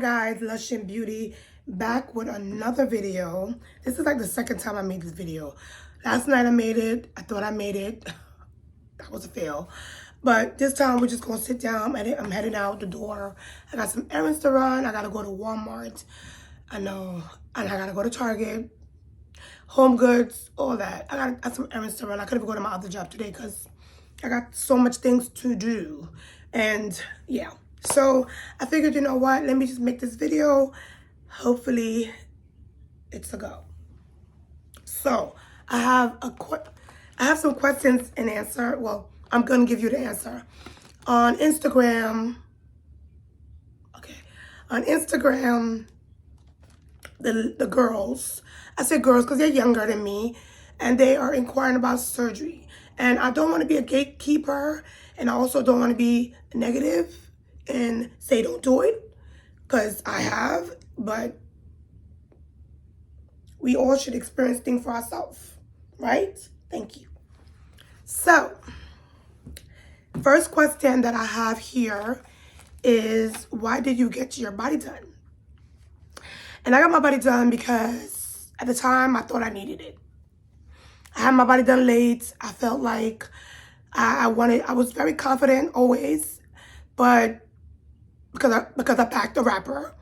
Guys, Lush and Beauty back with another video. This is like the second time I made this video. Last night I made it. I thought I made it. That was a fail. But this time we're just gonna sit down. I'm heading out the door. I got some errands to run. I gotta go to Walmart. I know. And I gotta go to Target, Home Goods, all that. I got some errands to run. I could even go to my other job today because I got so much things to do. And yeah. So I figured, you know what, let me just make this video. Hopefully it's a go. So I have some questions and answer. Well, I'm gonna give you the answer. On Instagram, the girls, I say girls because they're younger than me, and they are inquiring about surgery. And I don't want to be a gatekeeper, and I also don't want to be negative and say don't do it, because I have, but we all should experience things for ourselves, right? Thank you. So, first question that I have here is, why did you get your body done? And I got my body done because at the time I thought I needed it. I had my body done late. I felt like I was very confident always, but because I backed the rapper.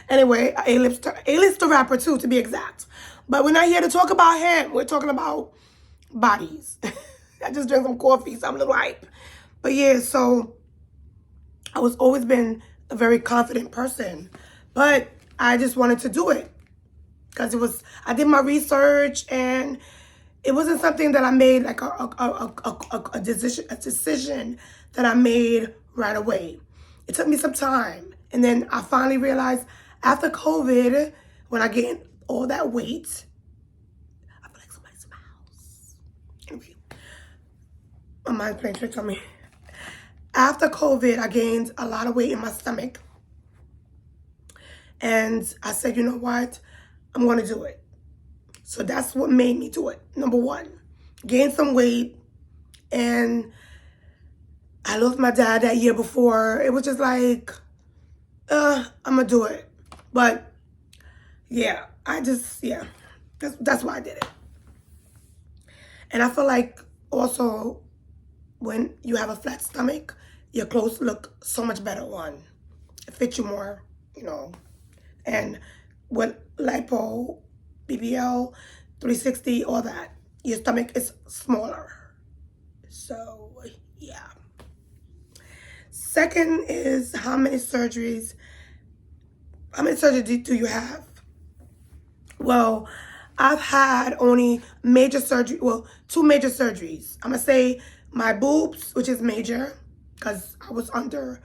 Anyway, A-list rapper too, to be exact. But we're not here to talk about him. We're talking about bodies. I just drank some coffee, so I'm a little hype. But yeah, so I was always been a very confident person, but I just wanted to do it because I did my research, and it wasn't something that I made like a decision that I made right away. It took me some time. And then I finally realized after COVID, when I gained all that weight, I feel like somebody's in my house. Anyway, my mind's playing tricks on me. After COVID, I gained a lot of weight in my stomach. And I said, you know what? I'm going to do it. So that's what made me do it. Number one, gain some weight. And I lost my dad that year before. It was just like, I'm going to do it. But yeah, that's why I did it. And I feel like also when you have a flat stomach, your clothes look so much better on. It fits you more, you know. And with lipo, BBL, 360, all that, your stomach is smaller. So yeah. Second is, how many surgeries do you have? Well, I've had only major surgery, well, 2 major surgeries. I'm gonna say my boobs, which is major, because I was under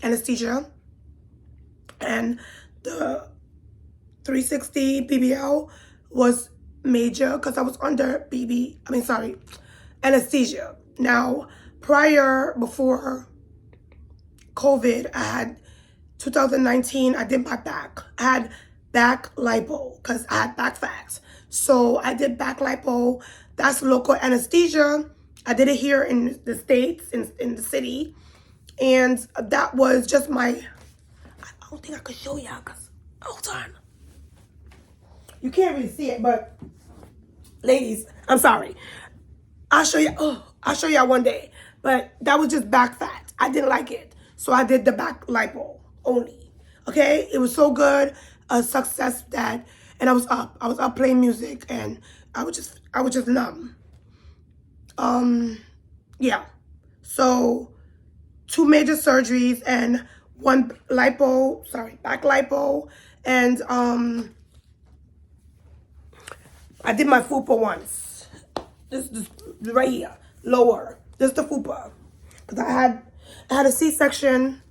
anesthesia, and the 360 BBL was major because I was under anesthesia. Now, before COVID, I had 2019, I did my back. I had back lipo because I had back fat. So I did back lipo. That's local anesthesia. I did it here in the States, in the city. And that was just I don't think I could show y'all because, hold on. You can't really see it, but ladies, I'm sorry. I'll show y'all one day. But that was just back fat. I didn't like it. So I did the back lipo only. Okay? It was so good. A success and I was up playing music, and I was just numb. Yeah. So 2 major surgeries and 1 back lipo, and I did my fupa once. This right here, lower. This is the fupa, because I had a C-section,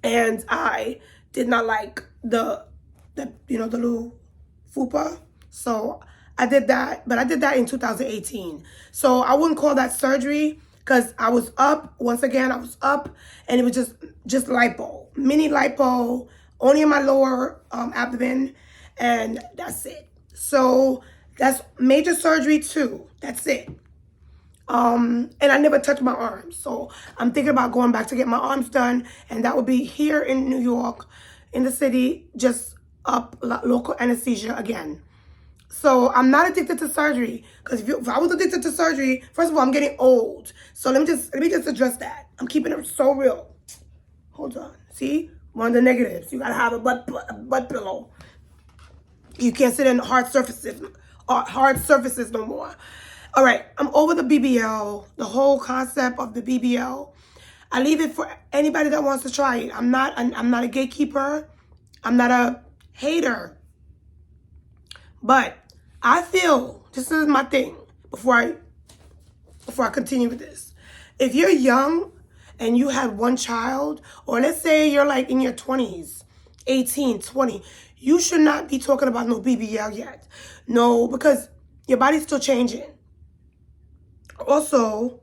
and I did not like the little fupa. So I did that, but I did that in 2018. So I wouldn't call that surgery, because I was up. Once again, I was up, and it was just lipo, mini lipo, only in my lower abdomen, and that's it. So that's major surgery 2. That's it. And I never touched my arms. So I'm thinking about going back to get my arms done. And that would be here in New York, in the city, just up local anesthesia again. So I'm not addicted to surgery. Because if I was addicted to surgery, first of all, I'm getting old. So let me just address that. I'm keeping it so real. Hold on. See? One of the negatives. You got to have a butt pillow. You can't sit in hard surfaces no more. All right, I'm over the BBL, the whole concept of the BBL. I leave it for anybody that wants to try it. I'm not a gatekeeper. I'm not a hater. But I feel, this is my thing before I continue with this. If you're young and you have one child, or let's say you're like in your 20s, 18, 20, you should not be talking about no BBL yet. No, because your body's still changing. Also,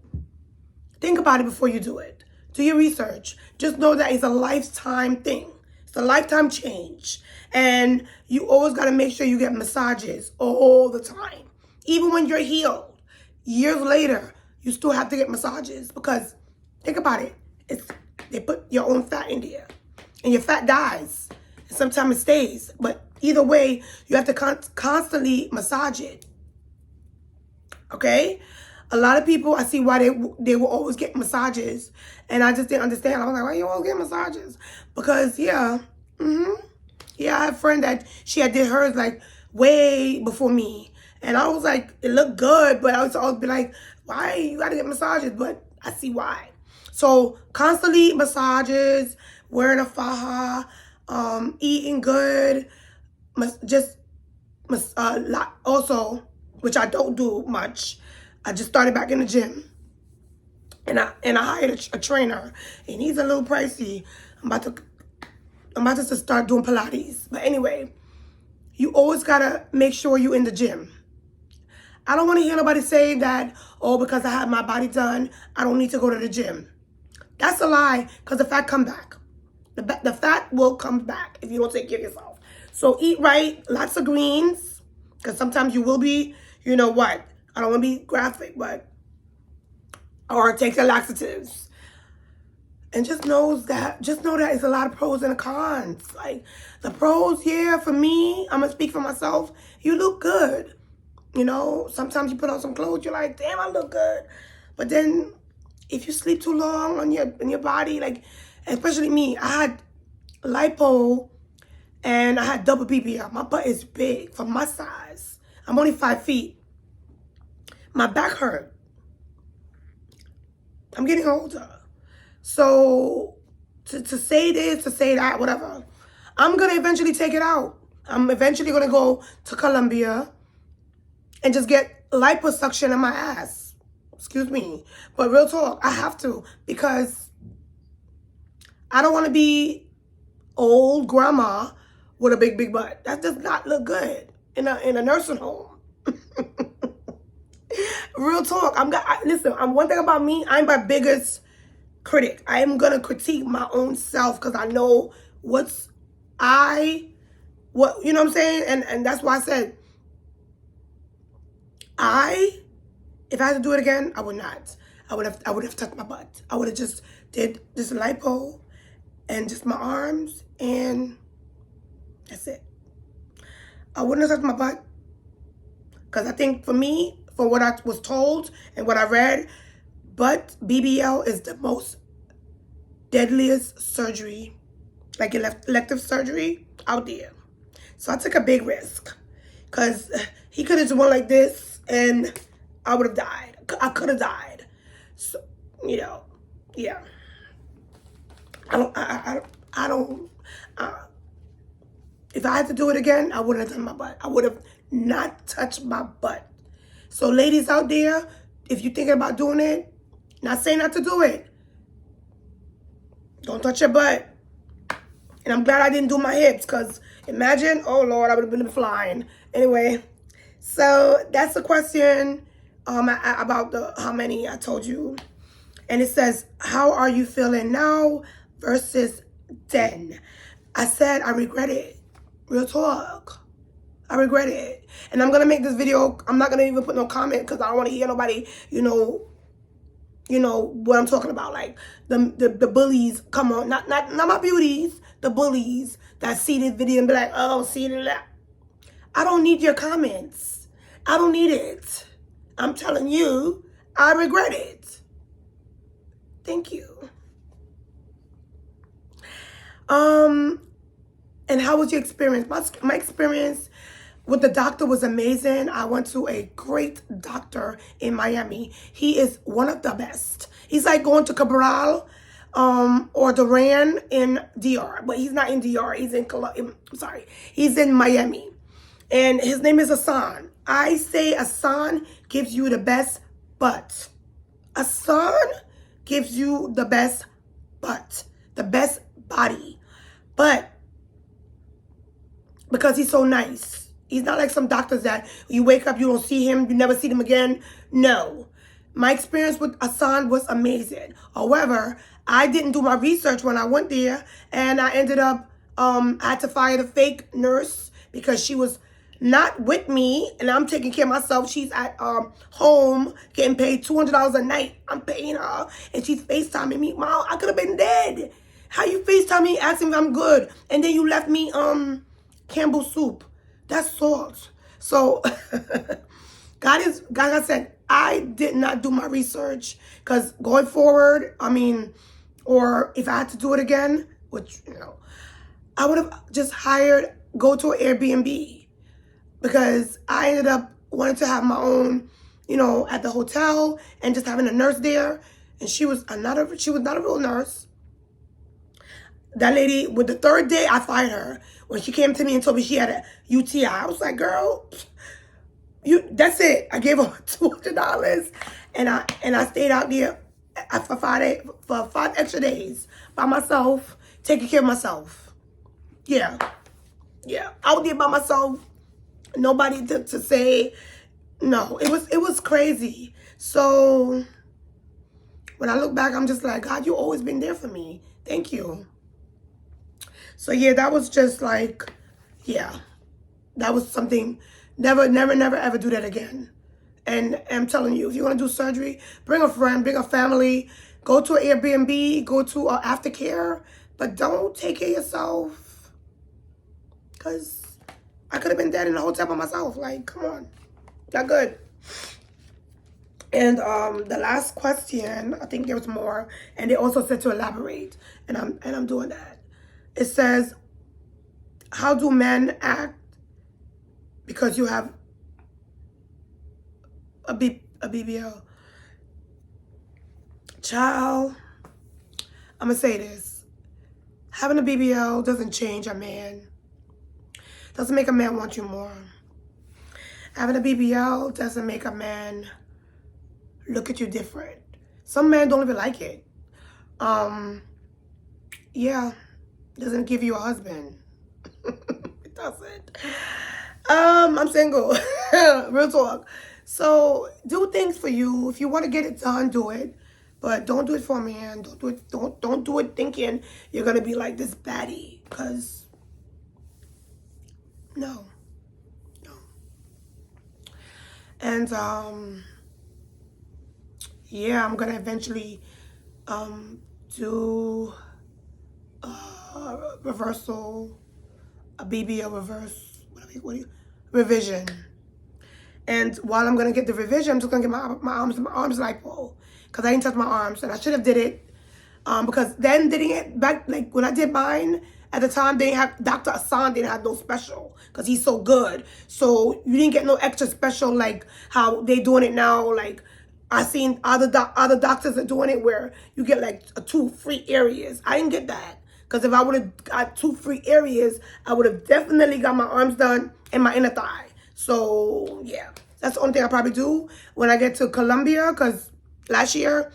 think about it before you do it. Do your research. Just know that it's a lifetime thing. It's a lifetime change. And you always got to make sure you get massages all the time. Even when you're healed, years later, you still have to get massages. Because, think about it. They put your own fat in there. And your fat dies. And sometimes it stays. But either way, you have to constantly massage it. Okay? A lot of people, I see why they will always get massages. And I just didn't understand. I was like, why you always get massages? Because, yeah. Yeah, I have a friend that she had did hers like way before me. And I was like, it looked good. But I was always be like, why you got to get massages? But I see why. So, constantly massages, wearing a faja, eating good. Also, which I don't do much. I just started back in the gym, and I hired a trainer, and he's a little pricey. I'm about to start doing Pilates. But anyway, you always gotta make sure you're in the gym. I don't want to hear nobody say that, oh, because I have my body done, I don't need to go to the gym. That's a lie, because the fat come back. The fat will come back if you don't take care of yourself. So eat right, lots of greens, because sometimes you will be, you know what? I don't want to be graphic, or take the laxatives. And just know that it's a lot of pros and cons. Like, the pros, yeah, for me, I'm going to speak for myself, you look good. You know, sometimes you put on some clothes, you're like, damn, I look good. But then, if you sleep too long on your body, like, especially me, I had lipo, and I had double BBL. My butt is big for my size. I'm only 5 feet. My back hurt. I'm getting older. So, to say this, to say that, whatever, I'm going to eventually take it out. I'm eventually going to go to Colombia and just get liposuction in my ass. Excuse me. But real talk, I have to, because I don't want to be old grandma with a big butt. That does not look good in a nursing home. Real talk. Listen, one thing about me, I'm my biggest critic. I am going to critique my own self, because I know you know what I'm saying? And that's why I said, if I had to do it again, I would not. I would have tucked my butt. I would have just did this lipo and just my arms, and that's it. I wouldn't have touched my butt, because I think for me, from what I was told and what I read, butt BBL is the most deadliest surgery, like elective surgery out there. So I took a big risk, because he could have just went like this and I would have died. I could have died. So, you know, yeah. If I had to do it again, I wouldn't have done my butt. I would have not touched my butt. So ladies out there, if you're thinking about doing it, not saying not to do it. Don't touch your butt. And I'm glad I didn't do my hips, because imagine, oh Lord, I would have been flying. Anyway, so that's the question about how many I told you. And it says, how are you feeling now versus then? I said I regret it. Real talk. I regret it. And I'm going to make this video, I'm not going to even put no comment, because I don't want to hear nobody, you know, You know what I'm talking about, like the bullies. Come on, not my beauties, the bullies that see this video and be like, oh, see that. I don't need your comments. I don't need it. I'm telling you, I regret it. Thank you. And how was your experience? My experience with the doctor was amazing. I went to a great doctor in Miami. He is one of the best. He's like going to Cabral or Duran in DR, but he's not in DR. He's in he's in Miami. And his name is Hassan. I say Hassan gives you the best butt. Hassan gives you the best butt, the best body. But because he's so nice. He's not like some doctors that you wake up, you don't see him, you never see them again. No. My experience with Hassan was amazing. However, I didn't do my research when I went there, and I ended up, I had to fire the fake nurse because she was not with me, and I'm taking care of myself. She's at home getting paid $200 a night. I'm paying her, and she's FaceTiming me. Mom, I could have been dead. How you FaceTime me asking if I'm good, and then you left me Campbell soup? That's salt. So God, like I said, I did not do my research, because going forward, I mean, or if I had to do it again, which, you know, I would have just go to an Airbnb, because I ended up wanting to have my own, you know, at the hotel, and just having a nurse there, and she was not a real nurse. That lady, with the third day, I fired her. When she came to me and told me she had a UTI, I was like, girl, that's it. I gave her $200, and I stayed out there for 5 extra days by myself, taking care of myself. Yeah, out there by myself. Nobody to say no. It was crazy. So when I look back, I'm just like, God, you always been there for me. Thank you. So yeah, that was just like, yeah, that was something. Never, ever do that again. And I'm telling you, if you're gonna do surgery, bring a friend, bring a family, go to an Airbnb, go to aftercare, but don't take care of yourself, because I could have been dead in a hotel by myself. Like, come on, not good. And the last question, I think there was more, and they also said to elaborate, and I'm doing that. It says, how do men act because you have a BBL? Child, I'm gonna say this. Having a BBL doesn't change a man. Doesn't make a man want you more. Having a BBL doesn't make a man look at you different. Some men don't even like it. Yeah, doesn't give you a husband. It doesn't. I'm single. Real talk. So do things for you. If you want to get it done, do it. But don't do it for a man. Don't do it thinking you're gonna be like this baddie. Cause no. And yeah, I'm gonna eventually do reversal, a BBL reverse, revision. And while I'm gonna get the revision, I'm just gonna get my arms lipo, because I didn't touch my arms, and I should have did it. Because then didn't it back, like when I did mine at the time, they didn't have, Dr. Hassan didn't have no special because he's so good. So you didn't get no extra special like how they doing it now. Like I seen other doctors are doing it where you get like 2 free areas. I didn't get that, because if I would have got 2 free areas, I would have definitely got my arms done and my inner thigh. So yeah, that's the only thing I probably do when I get to Colombia, because last year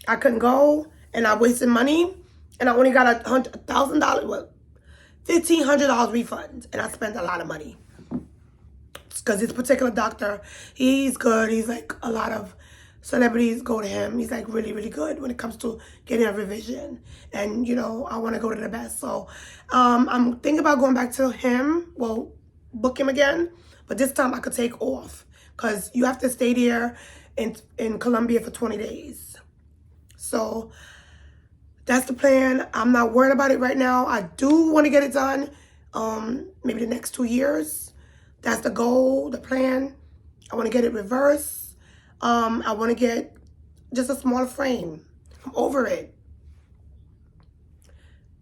I couldn't go and I wasted money, and I only got $1,000, well, $1,500 refund, and I spent a lot of money. Because this particular doctor, he's good. He's like, a lot of celebrities go to him. He's like really, really good when it comes to getting a revision. And, you know, I want to go to the best. So I'm thinking about going back to him. Well, book him again. But this time I could take off, because you have to stay there in Colombia for 20 days. So that's the plan. I'm not worried about it right now. I do want to get it done maybe the next 2 years. That's the goal, the plan. I want to get it reversed. I want to get just a smaller frame. I'm over it.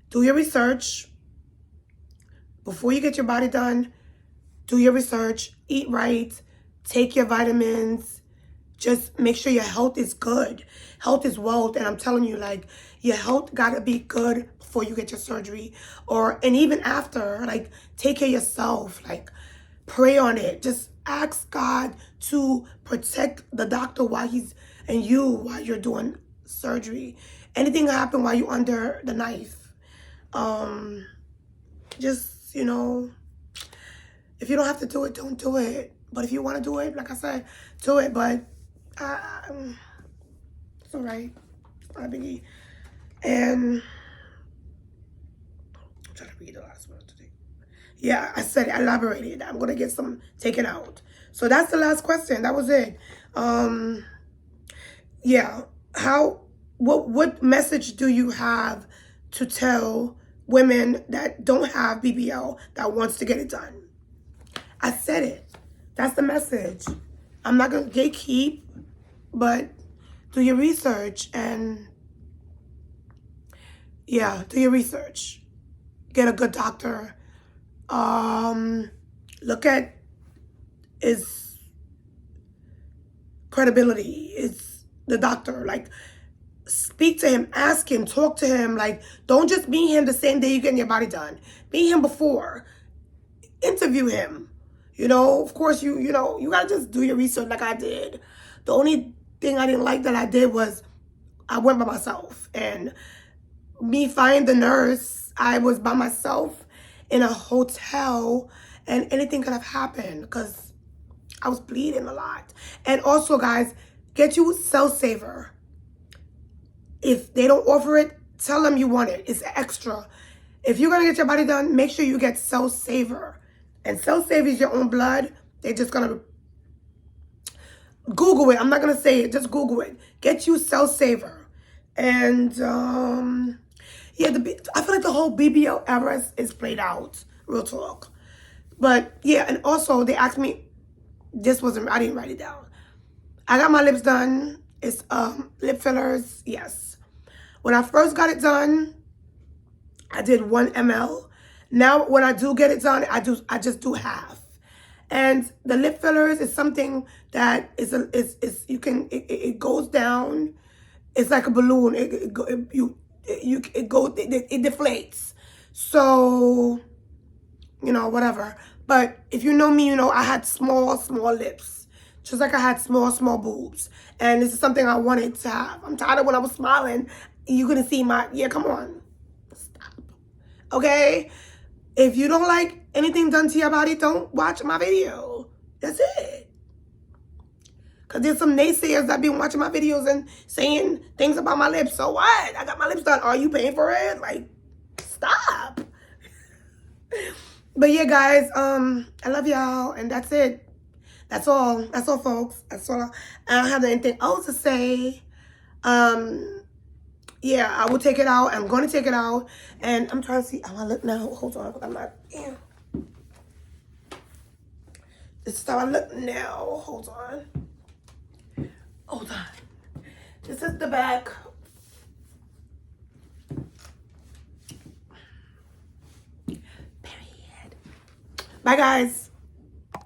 Do your research. Before you get your body done, do your research, eat right, take your vitamins. Just make sure your health is good. Health is wealth. And I'm telling you, like, your health gotta be good before you get your surgery. And even after, like, take care of yourself. Like, pray on it. Just ask God to protect the doctor while you're doing surgery. Anything happen while you're under the knife. Just, if you don't have to do it, don't do it. But if you want to do it, like I said, do it. But it's all right. It's not a biggie. And I'm trying to read the last one today. Yeah, I said it, elaborated. I'm going to get some taken out. So that's the last question. That was it. Yeah. What message do you have to tell women that don't have BBL that wants to get it done? I said it. That's the message. I'm not going to gatekeep, but do your research and, yeah, do your research. Get a good doctor. Look at his credibility. It's the doctor. Like, speak to him, ask him, talk to him. Like, don't just meet him the same day you're getting your body done. Meet him before. Interview him. Of course, you gotta just do your research like I did. The only thing I didn't like that I did was I went by myself. And me finding the nurse, I was by myself in a hotel, and anything could have happened because I was bleeding a lot. And also, guys, get you Cell Saver. If they don't offer it, tell them you want it. It's extra. If you're going to get your body done, make sure you get Cell Saver. And Cell Saver is your own blood. They're just going to Google it. I'm not going to say it. Just Google it. Get you Cell Saver. And, yeah, I feel like the whole BBL era is played out. Real talk. But, yeah, and also they asked me, I didn't write it down. I got my lips done. It's lip fillers, yes. When I first got it done, I did 1 ml. Now, when I do get it done, I just do half. And the lip fillers is something that it goes down. It's like a balloon. It deflates. So, whatever. But if you know me, I had small lips. Just like I had small boobs. And this is something I wanted to have. I'm tired of when I was smiling, you're going to see come on. Stop. Okay? If you don't like anything done to your body, don't watch my video. That's it. Because there's some naysayers that been watching my videos and saying things about my lips. So what? I got my lips done. Are you paying for it? Like, stop. But yeah, guys, I love y'all. And that's it. That's all. That's all, folks. That's all. I don't have anything else to say. Yeah, I will take it out. I'm going to take it out. And I'm trying to see how I look now. Hold on. I'm not. Yeah. This is how I look now. Hold on. Hold on. This is the back. Period. Bye, guys.